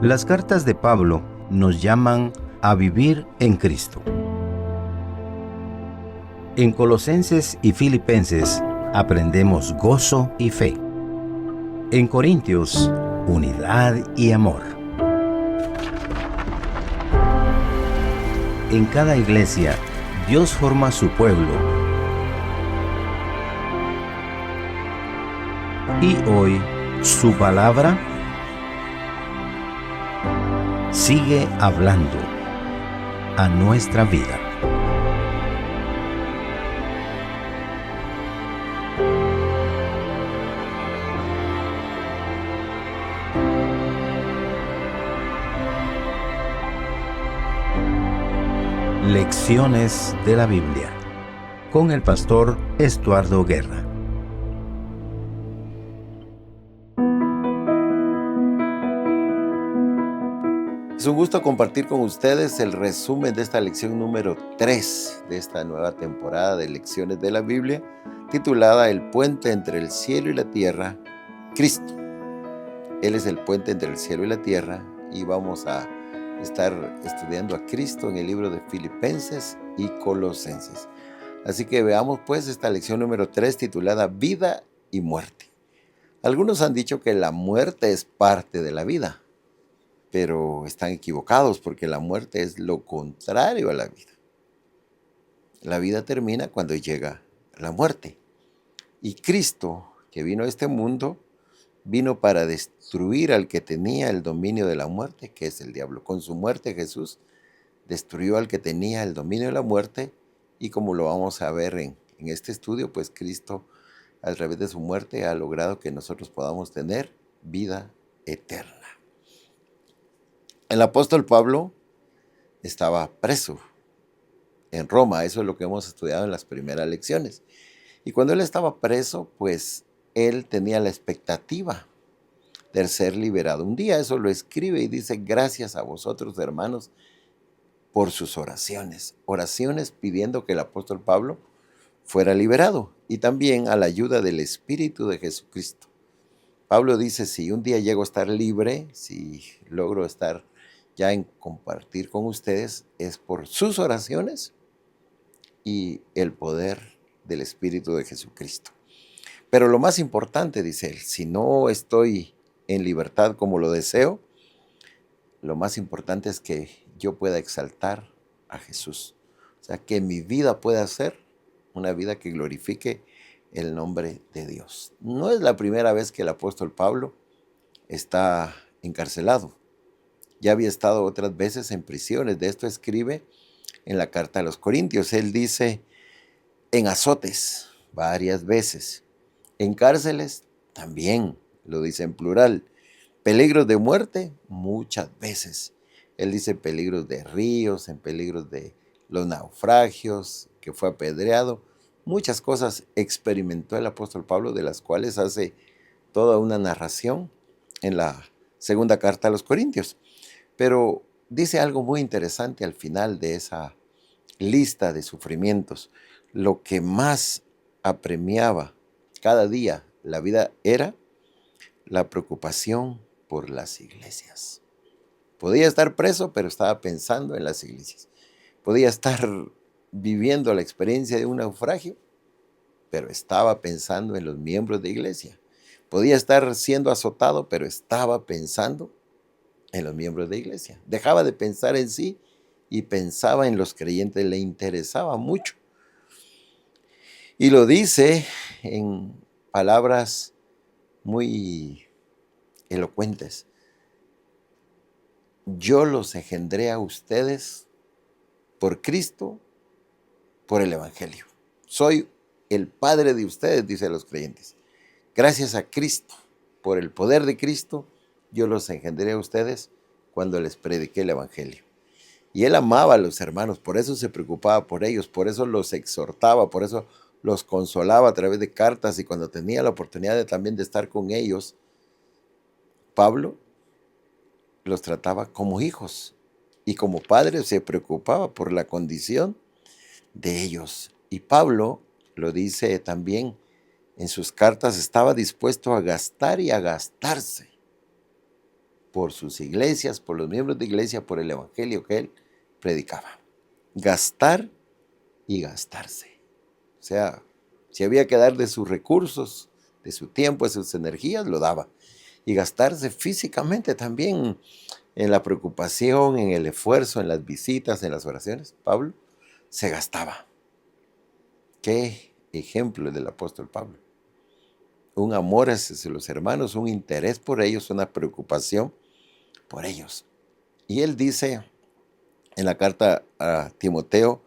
Las cartas de Pablo nos llaman a vivir en Cristo. En Colosenses y Filipenses aprendemos gozo y fe. En Corintios, unidad y amor. En cada iglesia, Dios forma su pueblo. Y hoy, su palabra sigue hablando a nuestra vida. Lecciones de la Biblia con el pastor Estuardo Guerra. Es un gusto compartir con ustedes el resumen de esta lección número 3 de esta nueva temporada de Lecciones de la Biblia, titulada El puente entre el cielo y la tierra, Cristo. Él es el puente entre el cielo y la tierra y vamos a estar estudiando a Cristo en el libro de Filipenses y Colosenses. Así que veamos pues esta lección número 3 titulada Vida y Muerte. Algunos han dicho que la muerte es parte de la vida, pero están equivocados porque la muerte es lo contrario a la vida. La vida termina cuando llega la muerte. Y Cristo, que vino a este mundo, vino para destruir al que tenía el dominio de la muerte, que es el diablo. Con su muerte Jesús destruyó al que tenía el dominio de la muerte, y como lo vamos a ver en este estudio, pues Cristo a través de su muerte ha logrado que nosotros podamos tener vida eterna. El apóstol Pablo estaba preso en Roma, eso es lo que hemos estudiado en las primeras lecciones. Y cuando él estaba preso, pues él tenía la expectativa de ser liberado. Un día eso lo escribe y dice: gracias a vosotros, hermanos, por sus oraciones. Oraciones pidiendo que el apóstol Pablo fuera liberado y también a la ayuda del Espíritu de Jesucristo. Pablo dice: si un día llego a estar libre, si logro estar ya en compartir con ustedes, es por sus oraciones y el poder del Espíritu de Jesucristo. Pero lo más importante, dice él, si no estoy en libertad como lo deseo, lo más importante es que yo pueda exaltar a Jesús. O sea, que mi vida pueda ser una vida que glorifique el nombre de Dios. No es la primera vez que el apóstol Pablo está encarcelado. Ya había estado otras veces en prisiones. De esto escribe en la carta a los Corintios. Él dice: en azotes, varias veces. En cárceles, también, lo dice en plural. Peligros de muerte, muchas veces. Él dice peligros de ríos, en peligros de los naufragios, que fue apedreado. Muchas cosas experimentó el apóstol Pablo, de las cuales hace toda una narración en la segunda carta a los Corintios. Pero dice algo muy interesante al final de esa lista de sufrimientos. Lo que más apremiaba cada día la vida era la preocupación por las iglesias. Podía estar preso, pero estaba pensando en las iglesias. Podía estar viviendo la experiencia de un naufragio, pero estaba pensando en los miembros de iglesia. Podía estar siendo azotado, pero estaba pensando en los miembros de iglesia. Dejaba de pensar en sí y pensaba en los creyentes. Le interesaba mucho. Y lo dice en palabras muy elocuentes: yo los engendré a ustedes por Cristo, por el Evangelio. Soy el Padre de ustedes, dice a los creyentes. Gracias a Cristo, por el poder de Cristo, yo los engendré a ustedes cuando les prediqué el Evangelio. Y él amaba a los hermanos, por eso se preocupaba por ellos, por eso los exhortaba, por eso los consolaba a través de cartas, y cuando tenía la oportunidad también de estar con ellos, Pablo los trataba como hijos, y como padre se preocupaba por la condición de ellos. Y Pablo lo dice también en sus cartas: estaba dispuesto a gastar y a gastarse por sus iglesias, por los miembros de iglesia, por el evangelio que él predicaba. Gastar y gastarse. O sea, si había que dar de sus recursos, de su tiempo, de sus energías, lo daba. Y gastarse físicamente también en la preocupación, en el esfuerzo, en las visitas, en las oraciones. Pablo se gastaba. Qué ejemplo el del apóstol Pablo. Un amor hacia los hermanos, un interés por ellos, una preocupación por ellos. Y él dice en la carta a Timoteo,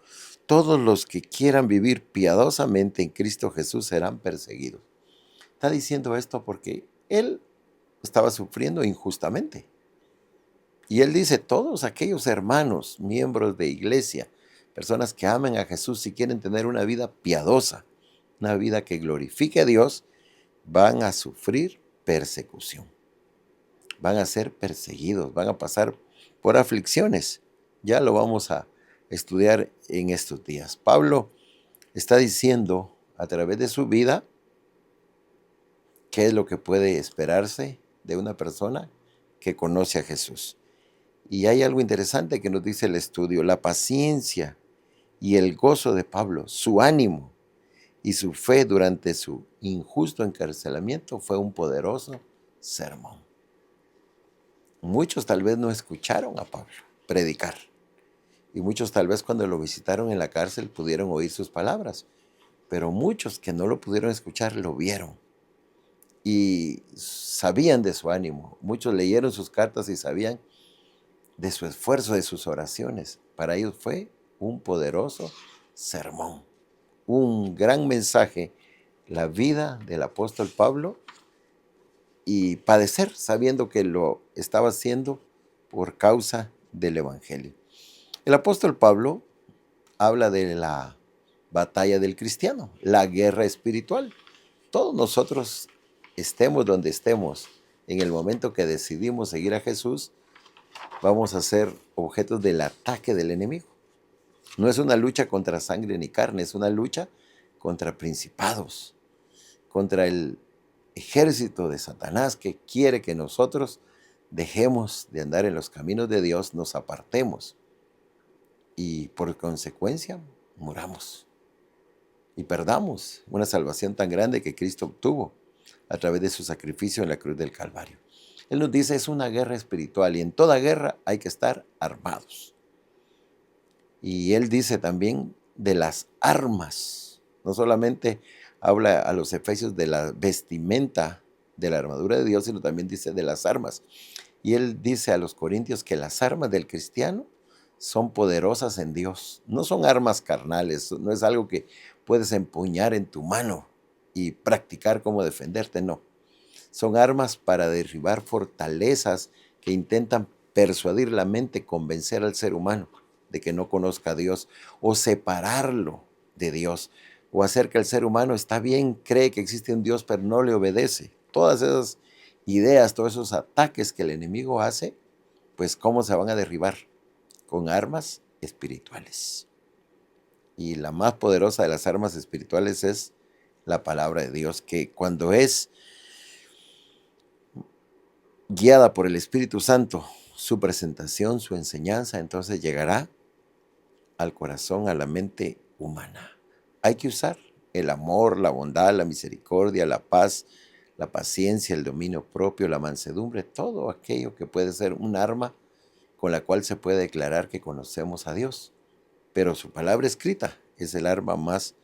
todos los que quieran vivir piadosamente en Cristo Jesús serán perseguidos. Está diciendo esto porque él estaba sufriendo injustamente. Y él dice, todos aquellos hermanos, miembros de iglesia, personas que amen a Jesús y quieren tener una vida piadosa, una vida que glorifique a Dios, van a sufrir persecución. Van a ser perseguidos, van a pasar por aflicciones. Ya lo vamos a estudiar en estos días. Pablo está diciendo a través de su vida qué es lo que puede esperarse de una persona que conoce a Jesús. Y hay algo interesante que nos dice el estudio, la paciencia y el gozo de Pablo, su ánimo y su fe durante su injusto encarcelamiento fue un poderoso sermón. Muchos tal vez no escucharon a Pablo predicar. Y muchos tal vez cuando lo visitaron en la cárcel pudieron oír sus palabras. Pero muchos que no lo pudieron escuchar lo vieron. Y sabían de su ánimo. Muchos leyeron sus cartas y sabían de su esfuerzo, de sus oraciones. Para ellos fue un poderoso sermón. Un gran mensaje. La vida del apóstol Pablo y padecer sabiendo que lo estaba haciendo por causa del evangelio. El apóstol Pablo habla de la batalla del cristiano, la guerra espiritual. Todos nosotros, estemos donde estemos, en el momento que decidimos seguir a Jesús, vamos a ser objetos del ataque del enemigo. No es una lucha contra sangre ni carne, es una lucha contra principados, contra el ejército de Satanás que quiere que nosotros dejemos de andar en los caminos de Dios, nos apartemos y por consecuencia muramos y perdamos una salvación tan grande que Cristo obtuvo a través de su sacrificio en la cruz del Calvario. Él nos dice, es una guerra espiritual y en toda guerra hay que estar armados. Y él dice también de las armas, no solamente habla a los efesios de la vestimenta de la armadura de Dios, sino también dice de las armas. Y él dice a los corintios que las armas del cristiano son poderosas en Dios. No son armas carnales, no es algo que puedes empuñar en tu mano y practicar cómo defenderte, no. Son armas para derribar fortalezas que intentan persuadir la mente, convencer al ser humano de que no conozca a Dios o separarlo de Dios o hacer que el ser humano está bien, cree que existe un Dios pero no le obedece. Todas esas ideas, todos esos ataques que el enemigo hace, pues cómo se van a derribar con armas espirituales. Y la más poderosa de las armas espirituales es la palabra de Dios, que cuando es guiada por el Espíritu Santo, su presentación, su enseñanza, entonces llegará al corazón, a la mente humana. Hay que usar el amor, la bondad, la misericordia, la paz, la paciencia, el dominio propio, la mansedumbre, todo aquello que puede ser un arma con la cual se puede declarar que conocemos a Dios. Pero su palabra escrita es el arma más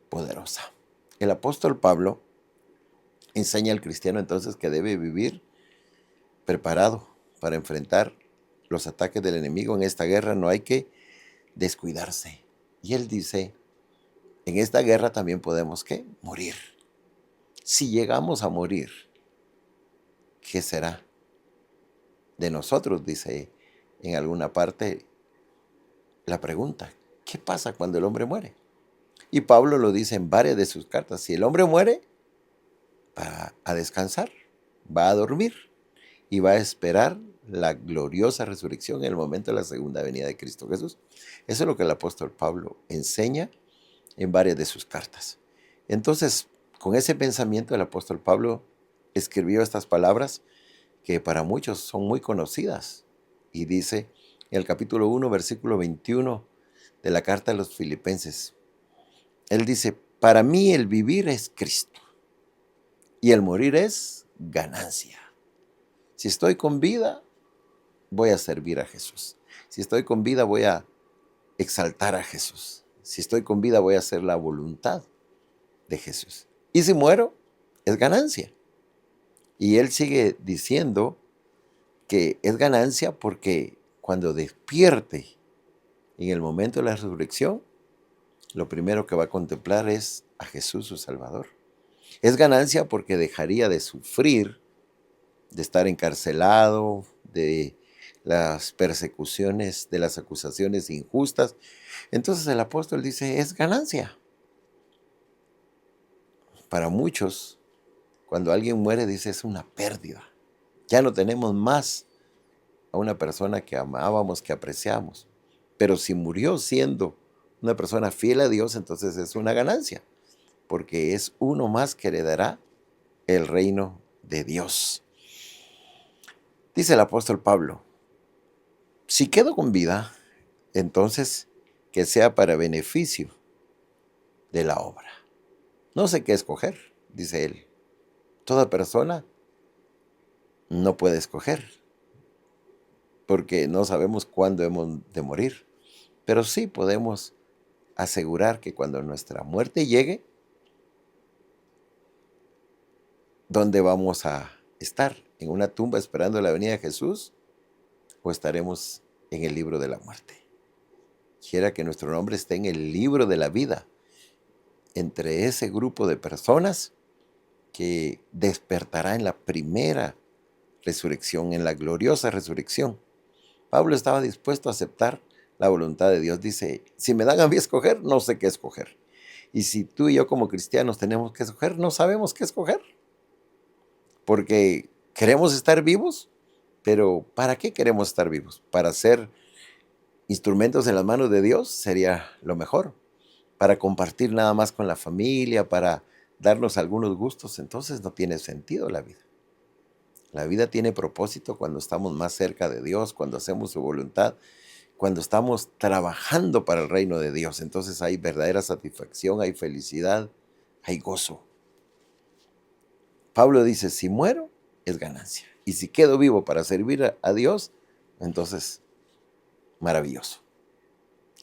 poderosa. El apóstol Pablo enseña al cristiano entonces que debe vivir preparado para enfrentar los ataques del enemigo. En esta guerra no hay que descuidarse. Y él dice, en esta guerra también podemos, ¿qué? Morir. Si llegamos a morir, ¿qué será de nosotros? Dice en alguna parte la pregunta, ¿qué pasa cuando el hombre muere? Y Pablo lo dice en varias de sus cartas, si el hombre muere, va a descansar, va a dormir y va a esperar la gloriosa resurrección en el momento de la segunda venida de Cristo Jesús. Eso es lo que el apóstol Pablo enseña en varias de sus cartas. Entonces, con ese pensamiento el apóstol Pablo escribió estas palabras que para muchos son muy conocidas. Y dice en el capítulo 1, versículo 21 de la carta a los Filipenses, él dice, para mí el vivir es Cristo y el morir es ganancia. Si estoy con vida, voy a servir a Jesús. Si estoy con vida, voy a exaltar a Jesús. Si estoy con vida, voy a hacer la voluntad de Jesús. Y si muero, es ganancia. Y él sigue diciendo que es ganancia porque cuando despierte en el momento de la resurrección, lo primero que va a contemplar es a Jesús su Salvador. Es ganancia porque dejaría de sufrir, de estar encarcelado, de las persecuciones, de las acusaciones injustas. Entonces el apóstol dice, es ganancia. Para muchos, cuando alguien muere, dice, es una pérdida. Ya no tenemos más a una persona que amábamos, que apreciamos. Pero si murió siendo una persona fiel a Dios, entonces es una ganancia, porque es uno más que heredará el reino de Dios. Dice el apóstol Pablo, si quedo con vida, entonces que sea para beneficio de la obra. No sé qué escoger, dice él. Toda persona no puede escoger, porque no sabemos cuándo hemos de morir, pero sí podemos asegurar que cuando nuestra muerte llegue, ¿dónde vamos a estar? ¿En una tumba esperando la venida de Jesús? ¿O estaremos en el libro de la muerte? Quiera que nuestro nombre esté en el libro de la vida, entre ese grupo de personas que despertará en la primera resurrección, en la gloriosa resurrección. Pablo estaba dispuesto a aceptar la voluntad de Dios. Dice, si me dan a mí escoger, no sé qué escoger. Y si tú y yo como cristianos tenemos que escoger, no sabemos qué escoger. Porque queremos estar vivos, pero ¿para qué queremos estar vivos? ¿Para ser instrumentos en las manos de Dios? Sería lo mejor. Para compartir nada más con la familia, para darnos algunos gustos, entonces no tiene sentido la vida. La vida tiene propósito cuando estamos más cerca de Dios, cuando hacemos su voluntad, cuando estamos trabajando para el reino de Dios. Entonces hay verdadera satisfacción, hay felicidad, hay gozo. Pablo dice, si muero, es ganancia. Y si quedo vivo para servir a Dios, entonces, maravilloso.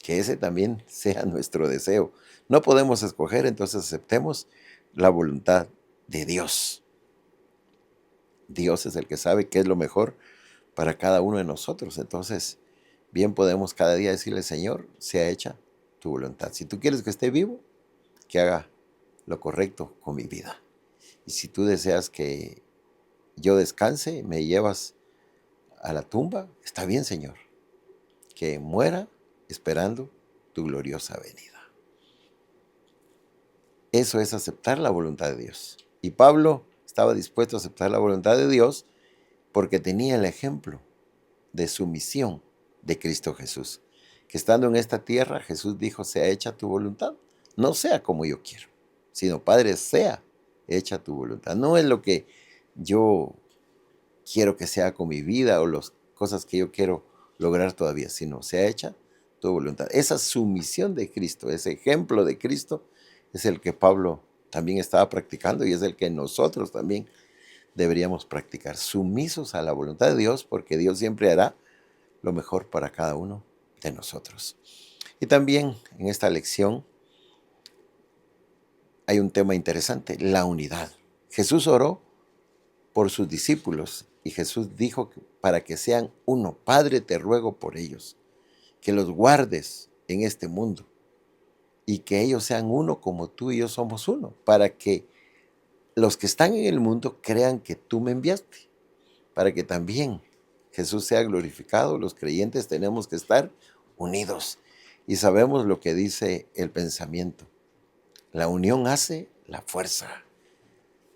Que ese también sea nuestro deseo. No podemos escoger, entonces aceptemos la voluntad de Dios. Dios es el que sabe qué es lo mejor para cada uno de nosotros. Entonces, bien podemos cada día decirle, Señor, sea hecha tu voluntad. Si tú quieres que esté vivo, que haga lo correcto con mi vida. Y si tú deseas que yo descanse, me llevas a la tumba, está bien, Señor. Que muera esperando tu gloriosa venida. Eso es aceptar la voluntad de Dios. Y Pablo estaba dispuesto a aceptar la voluntad de Dios porque tenía el ejemplo de sumisión de Cristo Jesús. Que estando en esta tierra, Jesús dijo, sea hecha tu voluntad. No sea como yo quiero, sino Padre, sea hecha tu voluntad. No es lo que yo quiero que sea con mi vida o las cosas que yo quiero lograr todavía, sino sea hecha tu voluntad. Esa sumisión de Cristo, ese ejemplo de Cristo, es el que Pablo también estaba practicando y es el que nosotros también deberíamos practicar, sumisos a la voluntad de Dios, porque Dios siempre hará lo mejor para cada uno de nosotros. Y también en esta lección hay un tema interesante, la unidad. Jesús oró por sus discípulos y Jesús dijo que para que sean uno, Padre, te ruego por ellos, que los guardes en este mundo y que ellos sean uno como tú y yo somos uno, para que los que están en el mundo crean que tú me enviaste, para que también Jesús sea glorificado. Los creyentes tenemos que estar unidos y sabemos lo que dice el pensamiento. La unión hace la fuerza.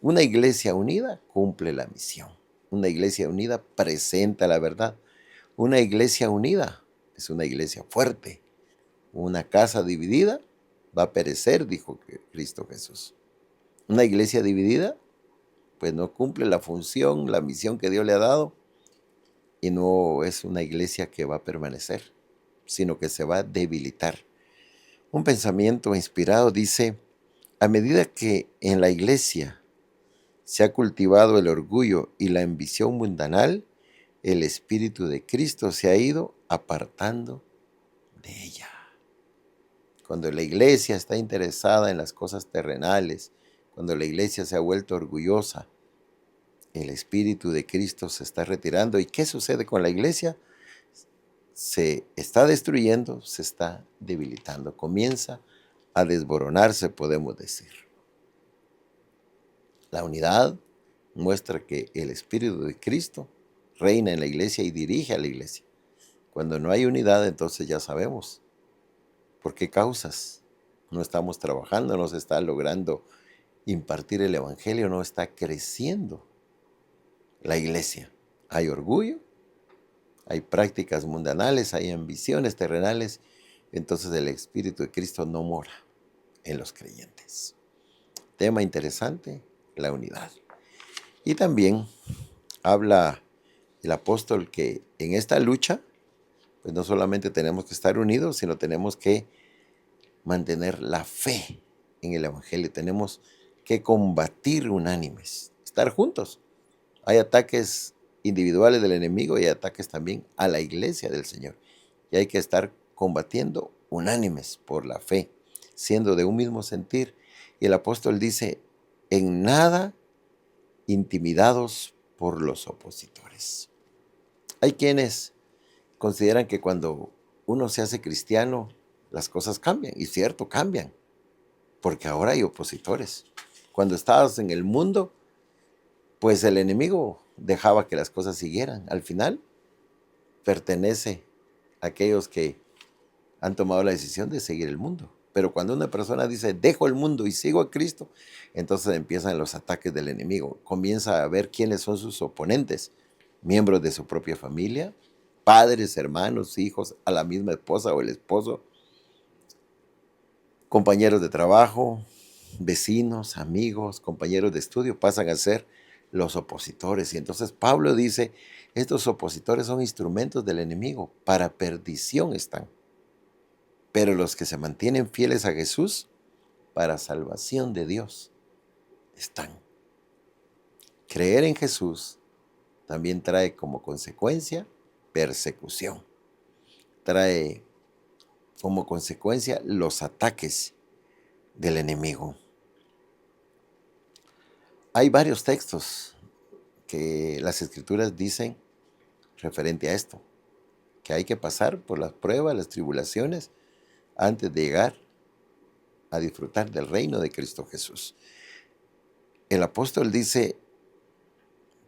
Una iglesia unida cumple la misión. Una iglesia unida presenta la verdad. Una iglesia unida es una iglesia fuerte. Una casa dividida va a perecer, dijo Cristo Jesús. Una iglesia dividida pues no cumple la función, la misión que Dios le ha dado, y no es una iglesia que va a permanecer, sino que se va a debilitar. Un pensamiento inspirado dice: a medida que en la iglesia se ha cultivado el orgullo y la ambición mundanal, el Espíritu de Cristo se ha ido apartando de ella. Cuando la iglesia está interesada en las cosas terrenales, cuando la iglesia se ha vuelto orgullosa, el Espíritu de Cristo se está retirando. ¿Y qué sucede con la iglesia? Se está destruyendo, se está debilitando, comienza a desboronarse, podemos decir. La unidad muestra que el Espíritu de Cristo reina en la iglesia y dirige a la iglesia. Cuando no hay unidad, entonces ya sabemos por qué causas no estamos trabajando, no se está logrando impartir el Evangelio, no está creciendo la iglesia. Hay orgullo, hay prácticas mundanales, hay ambiciones terrenales, entonces el Espíritu de Cristo no mora en los creyentes. Tema interesante, la unidad. Y también habla el apóstol que en esta lucha, pues no solamente tenemos que estar unidos, sino tenemos que mantener la fe en el Evangelio. Tenemos que combatir unánimes, estar juntos. Hay ataques individuales del enemigo y hay ataques también a la iglesia del Señor. Y hay que estar combatiendo unánimes por la fe, siendo de un mismo sentir. Y el apóstol dice: en nada intimidados por los opositores. Hay quienes consideran que cuando uno se hace cristiano, las cosas cambian. Y cierto, cambian, porque ahora hay opositores. Cuando estabas en el mundo, pues el enemigo dejaba que las cosas siguieran. Al final, pertenece a aquellos que han tomado la decisión de seguir el mundo. Pero cuando una persona dice: dejo el mundo y sigo a Cristo, entonces empiezan los ataques del enemigo. Comienza a ver quiénes son sus oponentes, miembros de su propia familia, padres, hermanos, hijos, a la misma esposa o el esposo, compañeros de trabajo, vecinos, amigos, compañeros de estudio, pasan a ser los opositores. Y entonces Pablo dice: estos opositores son instrumentos del enemigo, para perdición están. Pero los que se mantienen fieles a Jesús, para salvación de Dios están. Creer en Jesús también trae como consecuencia persecución. Trae como consecuencia los ataques del enemigo. Hay varios textos que las Escrituras dicen referente a esto, que hay que pasar por las pruebas, las tribulaciones, antes de llegar a disfrutar del reino de Cristo Jesús. El apóstol dice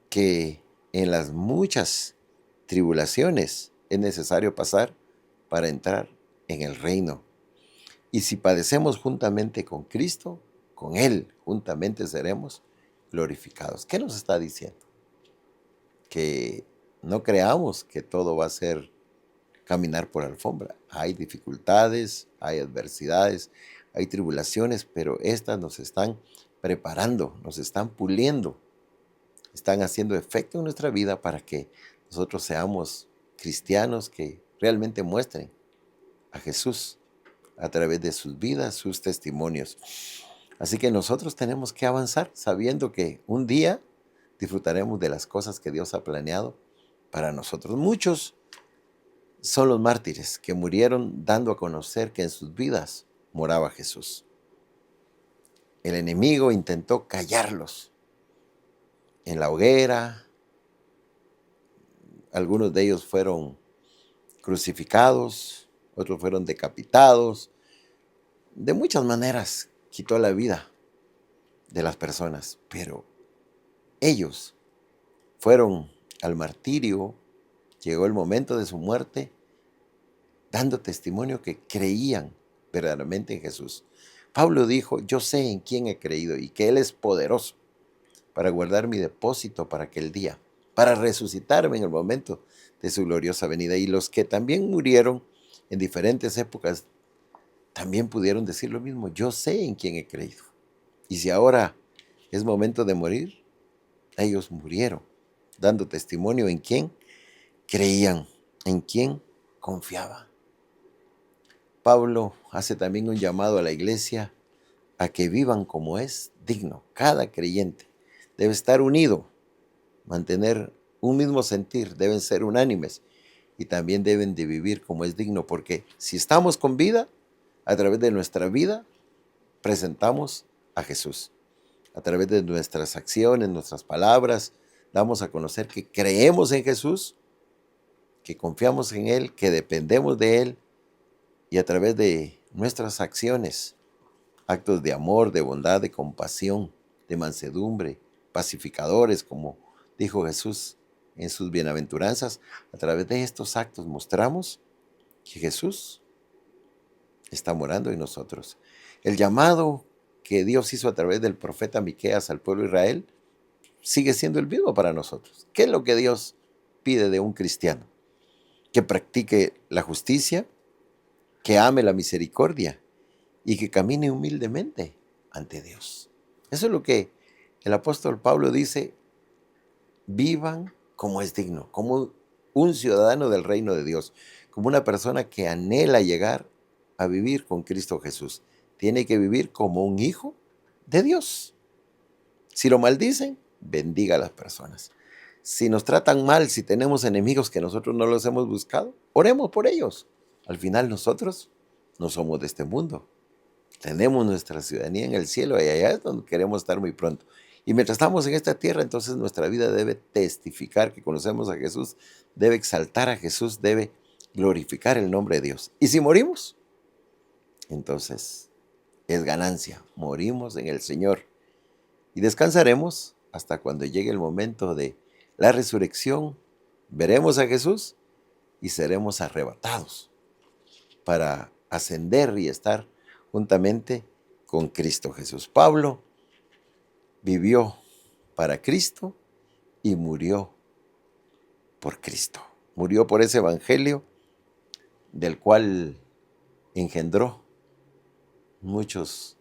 que en las muchas tribulaciones es necesario pasar para entrar en el reino. Y si padecemos juntamente con Cristo, con Él juntamente seremos glorificados. ¿Qué nos está diciendo? Que no creamos que todo va a ser caminar por alfombra. Hay dificultades, hay adversidades, hay tribulaciones, pero estas nos están preparando, nos están puliendo, están haciendo efecto en nuestra vida para que nosotros seamos cristianos que realmente muestren a Jesús a través de sus vidas, sus testimonios. Así que nosotros tenemos que avanzar sabiendo que un día disfrutaremos de las cosas que Dios ha planeado para nosotros. Muchos son los mártires que murieron dando a conocer que en sus vidas moraba Jesús. El enemigo intentó callarlos en la hoguera. Algunos de ellos fueron crucificados, otros fueron decapitados. De muchas maneras quitó la vida de las personas, pero ellos fueron al martirio. Llegó el momento de su muerte, dando testimonio que creían verdaderamente en Jesús. Pablo dijo: yo sé en quién he creído y que Él es poderoso para guardar mi depósito para aquel día, para resucitarme en el momento de su gloriosa venida. Y los que también murieron en diferentes épocas también pudieron decir lo mismo: yo sé en quién he creído. Y si ahora es momento de morir, Ellos murieron, dando testimonio en quién creían, en quién confiaban. Pablo hace también un llamado a la iglesia a que vivan como es digno. Cada creyente debe estar unido, mantener un mismo sentir, deben ser unánimes y también deben de vivir como es digno, porque si estamos con vida, a través de nuestra vida presentamos a Jesús. A través de nuestras acciones, nuestras palabras, damos a conocer que creemos en Jesús, que confiamos en Él, que dependemos de Él, y a través de nuestras acciones, actos de amor, de bondad, de compasión, de mansedumbre, pacificadores, como dijo Jesús en sus bienaventuranzas, a través de estos actos mostramos que Jesús está morando en nosotros. El llamado que Dios hizo a través del profeta Miqueas al pueblo de Israel sigue siendo el mismo para nosotros. ¿Qué es lo que Dios pide de un cristiano? Que practique la justicia, que ame la misericordia y que camine humildemente ante Dios. Eso es lo que el apóstol Pablo dice: vivan como es digno, como un ciudadano del reino de Dios, como una persona que anhela llegar a vivir con Cristo Jesús. Tiene que vivir como un hijo de Dios. Si lo maldicen, bendiga a las personas. Si nos tratan mal, si tenemos enemigos que nosotros no los hemos buscado, oremos por ellos. Al final nosotros no somos de este mundo. Tenemos nuestra ciudadanía en el cielo y allá es donde queremos estar muy pronto. Y mientras estamos en esta tierra, entonces nuestra vida debe testificar que conocemos a Jesús, debe exaltar a Jesús, debe glorificar el nombre de Dios. Y si morimos, entonces es ganancia. Morimos en el Señor y descansaremos hasta cuando llegue el momento de la resurrección. Veremos a Jesús y seremos arrebatados para ascender y estar juntamente con Cristo Jesús. Pablo vivió para Cristo y murió por Cristo. Murió por ese evangelio del cual engendró muchos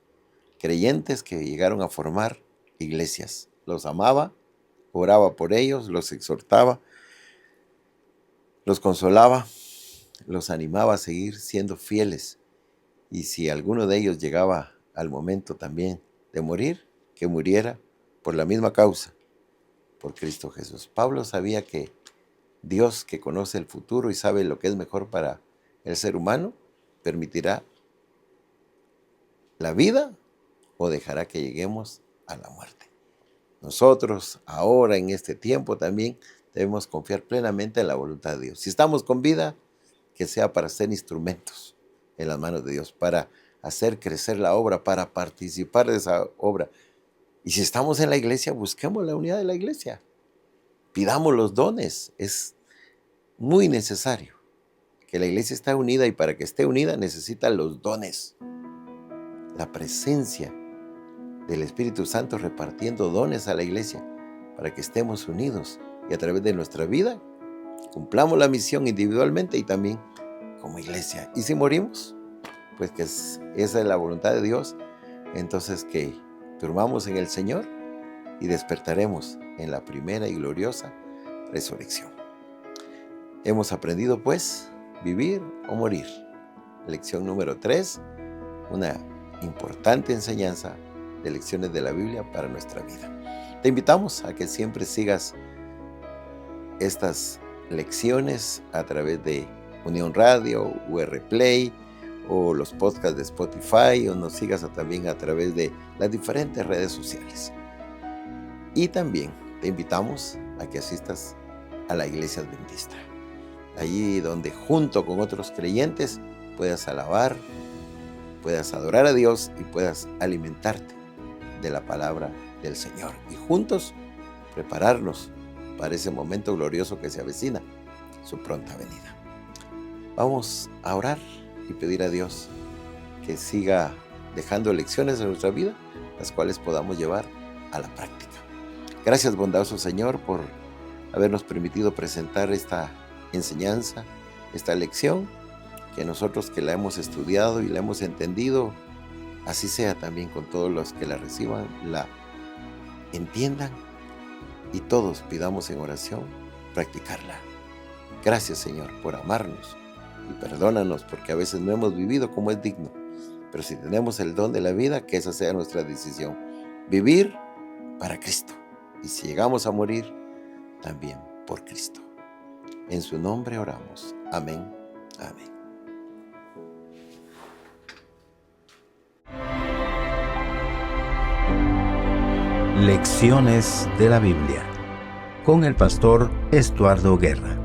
creyentes que llegaron a formar iglesias. Los amaba, oraba por ellos, los exhortaba, los consolaba, los animaba a seguir siendo fieles. Y si alguno de ellos llegaba al momento también de morir, que muriera por la misma causa, por Cristo Jesús. Pablo sabía que Dios, que conoce el futuro y sabe lo que es mejor para el ser humano, permitirá la vida o dejará que lleguemos a la muerte. Nosotros ahora en este tiempo también debemos confiar plenamente en la voluntad de Dios. Si estamos con vida, que sea para ser instrumentos en las manos de Dios, para hacer crecer la obra, para participar de esa obra. Y si estamos en la iglesia, busquemos la unidad de la iglesia. Pidamos los dones. Es muy necesario que la iglesia esté unida, y para que esté unida necesita los dones. La presencia del Espíritu Santo repartiendo dones a la iglesia para que estemos unidos y a través de nuestra vida cumplamos la misión individualmente y también como iglesia. Y si morimos, pues que esa es la voluntad de Dios, entonces que durmamos en el Señor y despertaremos en la primera y gloriosa resurrección. Hemos aprendido pues vivir o morir. Lección número 3, una importante enseñanza de lecciones de la Biblia para nuestra vida. Te invitamos a que siempre sigas estas lecciones a través de Unión Radio, UR Play o los podcasts de Spotify, o nos sigas también a través de las diferentes redes sociales. Y también te invitamos a que asistas a la Iglesia Adventista, allí donde junto con otros creyentes puedas alabar, puedas adorar a Dios y puedas alimentarte de la palabra del Señor y juntos prepararnos para ese momento glorioso que se avecina, su pronta venida. Vamos a orar y pedir a Dios que siga dejando lecciones en nuestra vida, las cuales podamos llevar a la práctica. Gracias, bondadoso Señor, por habernos permitido presentar esta enseñanza, esta lección, que nosotros que la hemos estudiado y la hemos entendido, así sea también con todos los que la reciban, la entiendan y todos pidamos en oración practicarla. Gracias, Señor, por amarnos y perdónanos porque a veces no hemos vivido como es digno. Pero si tenemos el don de la vida, que esa sea nuestra decisión. Vivir para Cristo. Y si llegamos a morir, también por Cristo. En su nombre oramos. Amén. Amén. Lecciones de la Biblia con el pastor Estuardo Guerra.